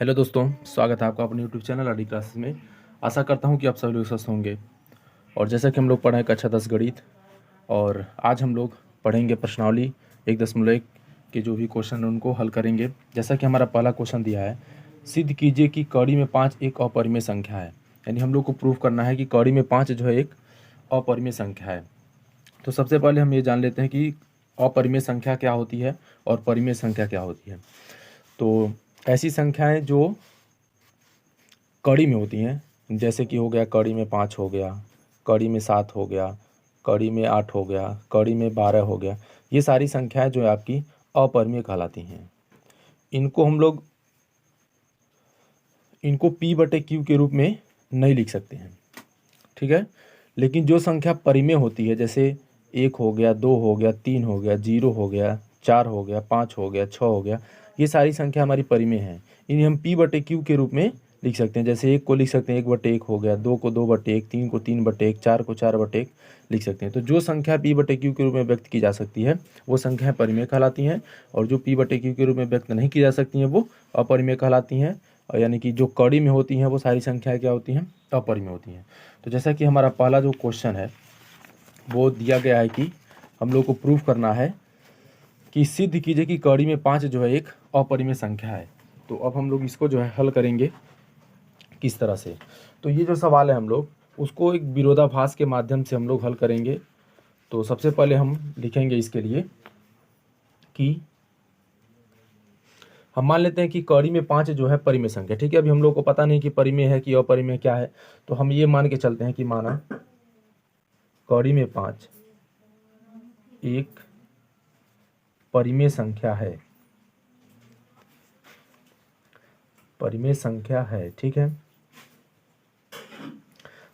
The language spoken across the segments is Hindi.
हेलो दोस्तों, स्वागत है आपका अपने यूट्यूब चैनल आरडी क्लासेस में। आशा करता हूं कि आप सभी लोग स्वस्थ होंगे। और जैसा कि हम लोग पढ़े कक्षा 10 गणित, और आज हम लोग पढ़ेंगे प्रश्नावली 1.1 के जो भी क्वेश्चन हैं उनको हल करेंगे। जैसा कि हमारा पहला क्वेश्चन दिया है, सिद्ध कीजिए कि कड़ी में 5 एक अपरिमेय संख्या है। यानी हम लोग को प्रूव करना है कि कड़ी में 5 जो है एक अपरिमेय संख्या है। तो सबसे पहले हम ये जान लेते हैं कि अपरिमेय संख्या क्या होती है और परिमेय संख्या क्या होती है। तो ऐसी संख्याएं जो कड़ी में होती हैं, जैसे कि हो गया कड़ी में 5 हो गया, कड़ी में 7 हो गया, कड़ी में 8 हो गया, कड़ी में 12 हो गया, ये सारी संख्याएं जो है आपकी अपरिमेय कहलाती हैं। इनको हम लोग P/Q के रूप में नहीं लिख सकते हैं, ठीक है। लेकिन जो संख्या परिमेय होती है, जैसे 1 हो गया, 2 हो गया, 3 हो गया, 0 हो गया, 4 हो गया, 5 हो गया, 6 हो गया, ये सारी संख्या हमारी परिमेय हैं। इन्हें हम P/Q के रूप में लिख सकते हैं। जैसे 1 को लिख सकते हैं 1/1 हो गया, 2 को 2/1, 3 को 3/1, 4 को 4/1 लिख सकते हैं। तो जो संख्या P/Q के रूप में व्यक्त की जा सकती है वो संख्याएं परिमेय कहलाती हैं, और जो P/Q के रूप में व्यक्त नहीं की जा सकती हैं वो अपरिमेय कहलाती हैं। और यानी कि जो कड़ी में होती हैं वो सारी संख्याएं क्या होती हैं, अपरिमेय होती हैं। तो जैसा कि हमारा पहला जो क्वेश्चन है वो दिया गया है कि हम लोग को प्रूफ करना है कि सिद्ध कीजिए कि कड़ी में 5 जो है एक अपरिमेय संख्या है। तो अब हम लोग इसको जो है हल करेंगे किस तरह से। तो ये जो सवाल है हम लोग उसको एक विरोधाभास के माध्यम से हम लोग हल करेंगे। तो सबसे पहले हम लिखेंगे इसके लिए कि हम मान लेते हैं कि कड़ी में 5 जो है परिमेय संख्या, ठीक है। अभी हम लोग को पता नहीं कि परिमेय है कि अपरिमेय क्या है, तो हम ये मान के चलते हैं कि माना कड़ी में 5 एक परिमेय संख्या है, परिमेय संख्या है, ठीक है।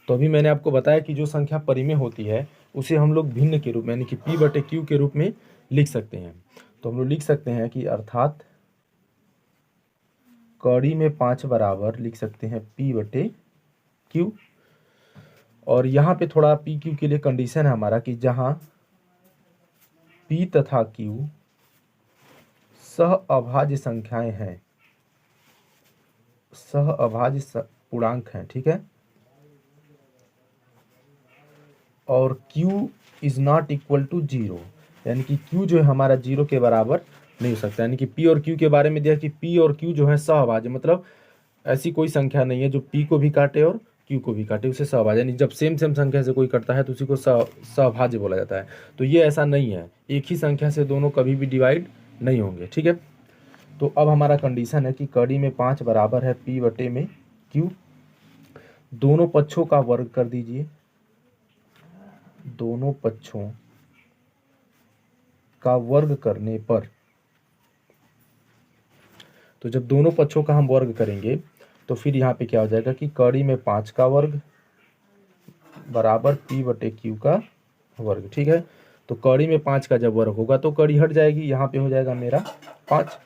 तो अभी मैंने आपको बताया कि जो संख्या परिमेय होती है उसे हम लोग भिन्न के रूप में यानी कि P/Q के रूप में लिख सकते हैं। तो हम लोग लिख सकते हैं कि अर्थात कड़ी में 5 बराबर लिख सकते हैं P/Q। और यहाँ पे थोड़ा PQ के लिए कंडीशन है हमारा कि जहाँ P तथा Q सह अभाज्य संख्याएं हैं, सह अभाज्य पूर्णांक हैं, ठीक है। और Q is not equal to 0, यानी कि Q जो है हमारा 0 के बराबर नहीं हो सकता। यानी कि P और Q के बारे में दिया कि P और Q जो है सहअभाज्य, मतलब ऐसी कोई संख्या नहीं है जो P को भी काटे और Q को भी काटे, उसे सहअभाज्य। यानी जब सेम संख्या से कोई कटता है तो उसी को सहअभाज्य बोला जाता है। तो ये ऐसा नहीं है, एक ही संख्या से दोनों कभी भी डिवाइड नहीं होंगे, ठीक है। तो अब हमारा कंडीशन है कि कड़ी में 5 बराबर है P/Q। दोनों पक्षों का वर्ग कर दीजिए, दोनों पक्षों का वर्ग करने पर, तो जब दोनों पक्षों का हम वर्ग करेंगे तो फिर यहाँ पे क्या हो जाएगा कि कड़ी में 5 का वर्ग बराबर P/Q का वर्ग, ठीक है। तो कड़ी में 5 का जब वर्ग होगा तो कड़ी हट जाएगी, यहाँ पे हो जाएगा मेरा 5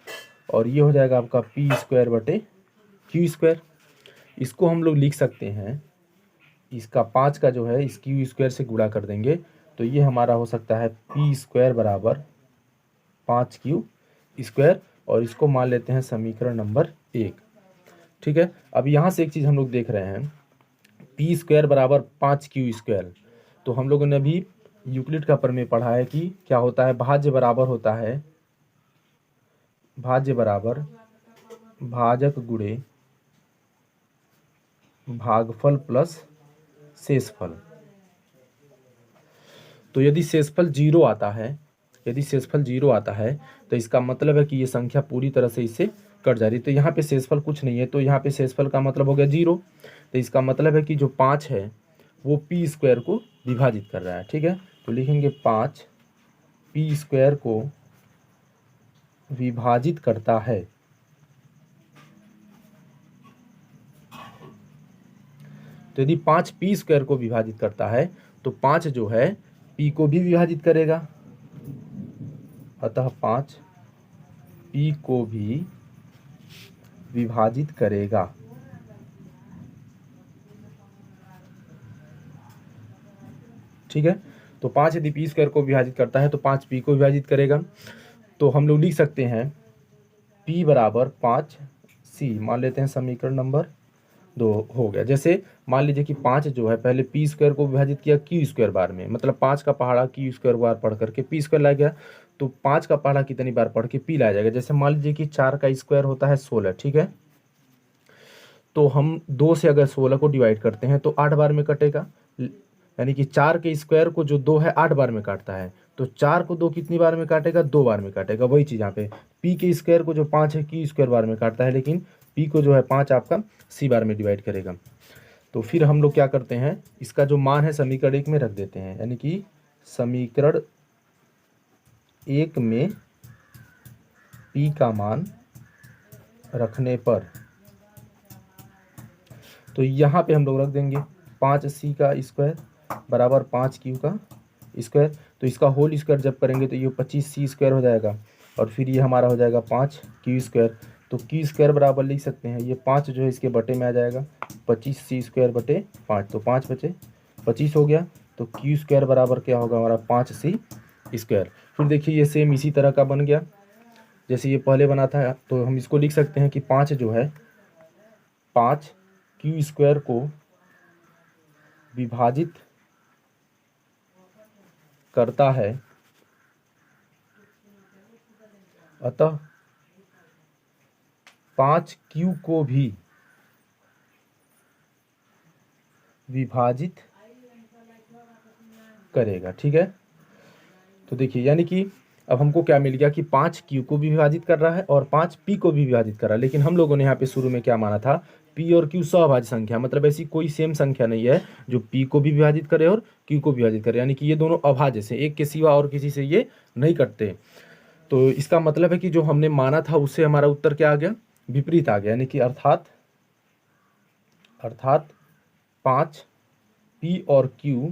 और ये हो जाएगा आपका P²/Q²। इसको हम लोग लिख सकते हैं, इसका 5 का जो है इस Q² से गुणा कर देंगे तो ये हमारा हो सकता है P² बराबर 5Q²। और इसको मान लेते हैं समीकरण नंबर 1, ठीक है। अब यहाँ से एक चीज़ हम लोग देख रहे हैं, P² बराबर 5Q²। तो हम लोगों ने अभी यूक्लिड का प्रमेय पढ़ा है कि क्या होता है, भाज्य बराबर होता है, भाज्य बराबर भाजक गुणे भागफल प्लस शेषफल। तो यदि शेषफल 0 आता है, यदि शेषफल 0 आता है तो इसका मतलब है कि ये संख्या पूरी तरह से इससे कट जा रही है। तो यहाँ पे शेषफल कुछ नहीं है, तो यहाँ पे शेषफल का मतलब हो गया 0। तो इसका मतलब है कि जो 5 है वो P² को विभाजित कर रहा है, ठीक है। तो लिखेंगे 5 P² को विभाजित करता है। तो यदि 5 P² को विभाजित करता है तो 5 जो है P को भी विभाजित करेगा, अतः 5 P को भी विभाजित करेगा, ठीक है। तो 5 यदि P² को विभाजित करता है तो 5 P को विभाजित करेगा। तो हम लोग लिख सकते हैं P बराबर 5 सी, मान लेते हैं समीकरण नंबर 2 हो गया। जैसे मान लीजिए कि 5 जो है पहले पी स्क्वायर को विभाजित किया क्यू स्क्वायर बार में, मतलब 5 का पहाड़ा क्यू स्क्वायर बार पढ़ करके पी स्क्वायर लाया गया, तो 5 का पहाड़ा कितनी बार पढ़ के पी लाया जाएगा। जैसे मान लीजिए कि 4 का स्क्वायर होता है 16, ठीक है, तो हम 2 से अगर 16 को डिवाइड करते हैं तो 8 बार में कटेगा, यानी कि 4 के स्क्वायर को जो 2 है 8 बार में काटता है, तो 4 को 2 कितनी बार में काटेगा, 2 बार में काटेगा। वही चीज़ यहाँ पे पी के स्क्वायर को जो 5 है क्यू स्क्वायर बार में काटता है, लेकिन पी को जो है 5 आपका सी बार में डिवाइड करेगा। तो फिर हम लोग क्या करते हैं, इसका जो मान है समीकरण 1 में रख देते हैं, यानी कि समीकरण 1 में पी का मान रखने पर, तो यहाँ पे हम लोग रख देंगे 5c का स्क्वायर बराबर 5q का स्क्वायर, तो इसका होल स्क्वायर जब करेंगे तो ये 25c स्क्वायर हो जाएगा, और फिर ये हमारा हो जाएगा 5q स्क्वायर। तो q स्क्वायर बराबर लिख सकते हैं, ये 5 जो है इसके बटे में आ जाएगा 25c स्क्वायर बटे 5, तो 5 बचे 25 हो गया, तो q स्क्वायर बराबर क्या होगा हमारा 5c स्क्वायर। फिर देखिए ये सेम इसी तरह का बन गया जैसे ये पहले बना था, तो हम इसको लिख सकते हैं कि 5 जो है 5q स्क्वायर को विभाजित करता है, अतः 5q को भी विभाजित करेगा, ठीक है। तो देखिए यानी कि अब हमको क्या मिल गया कि 5q को भी विभाजित कर रहा है और 5p को भी विभाजित कर रहा है, लेकिन हम लोगों ने यहाँ पे शुरू में क्या माना था, p और q सहभाज्य संख्या, मतलब ऐसी कोई सेम संख्या नहीं है जो p को भी विभाजित करे और q को विभाजित करे, यानी कि ये दोनों अभाज्य से, एक के सिवा और किसी से ये नहीं कटते। तो इसका मतलब है कि जो हमने माना था उससे हमारा उत्तर क्या आ गया, विपरीत आ गया, यानी कि अर्थात 5p और q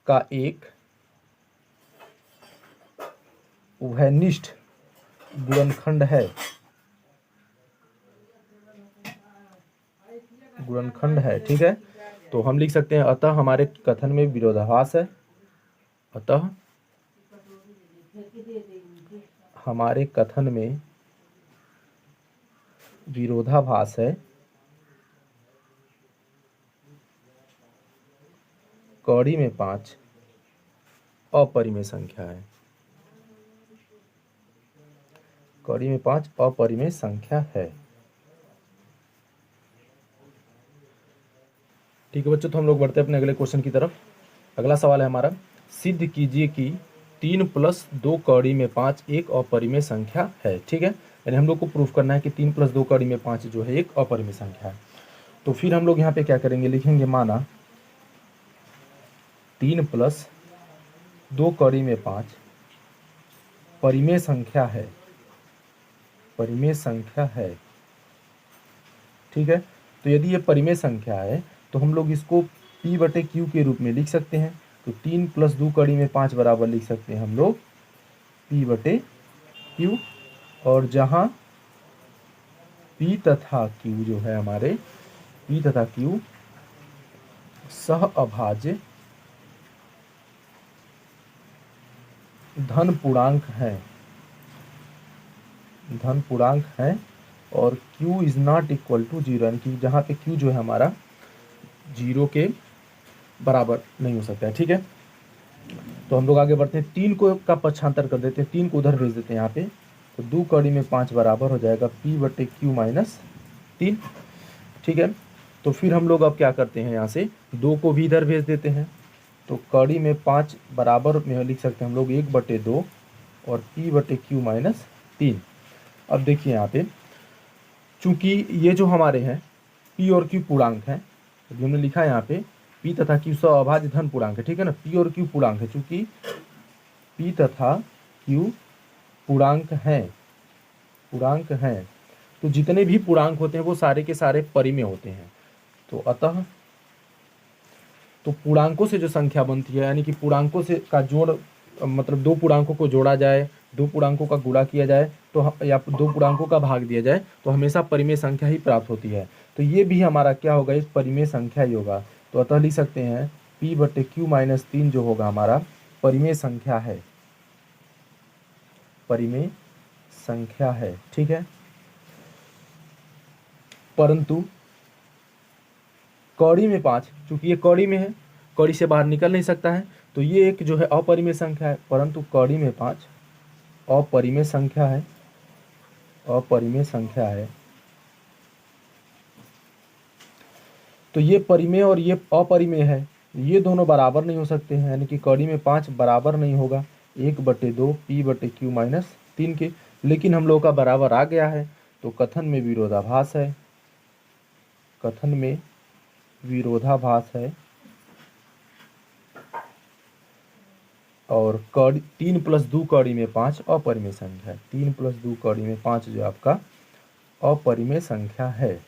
का एक उभयनिष्ठ गुणनखंड है, ठीक है। तो हम लिख सकते हैं अतः हमारे कथन में विरोधाभास है, अतः हमारे कथन में विरोधाभास है, कौड़ी में 5 अपरिमेय संख्या है, कौड़ी में 5 अपरिमेय संख्या है। ठीक है बच्चों, तो हम लोग बढ़ते हैं अपने अगले क्वेश्चन की तरफ। अगला सवाल है हमारा, सिद्ध कीजिए कि 3 + 2 कौड़ी में 5 एक अपरिमेय संख्या है, ठीक है। यानी हम लोग को प्रूफ करना है कि 3 + 2 कौड़ी में 5 जो है एक अपरिमेय संख्या है। तो फिर हम लोग यहाँ पे क्या करेंगे, लिखेंगे माना 3 + 2 कौड़ी में 5 परिमेय संख्या है, परिमेय संख्या है, ठीक है। तो यदि ये परिमेय संख्या है तो हम लोग इसको p/q के रूप में लिख सकते हैं। तो 3 + 2 कड़ी में 5 बराबर लिख सकते हैं हम लोग p/q, और जहाँ p तथा q जो है हमारे, p तथा q सह अभाज्य धन पूर्णांक हैं, और q is not equal to 0, यानी कि जहाँ पे q जो है हमारा 0 के बराबर नहीं हो सकता है, ठीक है। तो हम लोग आगे बढ़ते हैं, 3 को का पक्षांतर कर देते हैं, 3 को उधर भेज देते हैं यहाँ पे, तो 2 कड़ी में 5 बराबर हो जाएगा p/q - 3, ठीक है। तो फिर हम लोग अब क्या करते हैं, यहाँ से 2 को भी इधर भेज देते हैं, तो कड़ी में 5 बराबर में लिख सकते हैं हम लोग 1/2 और p/q - 3। अब देखिए यहाँ पे चूंकि ये जो हमारे हैं p और q पूर्णांक हैं, अभी हमने लिखा है यहाँ पे p तथा q सह अभाज्य धन पूर्णांक है, ठीक है ना। p और q पूर्णांक है, चूंकि p तथा q पूर्णांक हैं, तो जितने भी पूर्णांक होते हैं वो सारे के सारे परिमेय होते हैं। तो अतः तो पूर्णांकों से जो संख्या बनती है, यानी कि पूर्णांकों से का जोड़, मतलब 2 पूर्णांकों को जोड़ा जाए, 2 पूर्णांकों का गुणा किया जाए, तो या 2 पूर्णांकों का भाग दिया जाए, तो हमेशा परिमेय संख्या ही प्राप्त होती है। तो ये भी हमारा क्या होगा, एक परिमेय संख्या ही होगा। तो अतः लिख सकते हैं p/q - 3 जो होगा हमारा परिमेय संख्या है, परिमेय संख्या है, ठीक है। परंतु कौड़ी में 5, चूंकि ये कौड़ी में है, कौड़ी से बाहर निकल नहीं सकता है, तो ये एक जो है अपरिमेय संख्या है। परंतु कौड़ी में 5 अपरिमेय संख्या है, अपरिमेय संख्या है। तो ये परिमेय और ये अपरिमेय है, ये दोनों बराबर नहीं हो सकते हैं, यानी कि कौड़ी में 5 बराबर नहीं होगा 1/2 p/q माइनस 3 के। लेकिन हम लोग का बराबर आ गया है, तो कथन में विरोधाभास है, कथन में विरोधाभास है। और कौड़ी 3 + 2 कौड़ी में 5 अपरिमेय संख्या है, 3 + 2 कौड़ी में 5 जो आपका अपरिमेय संख्या है।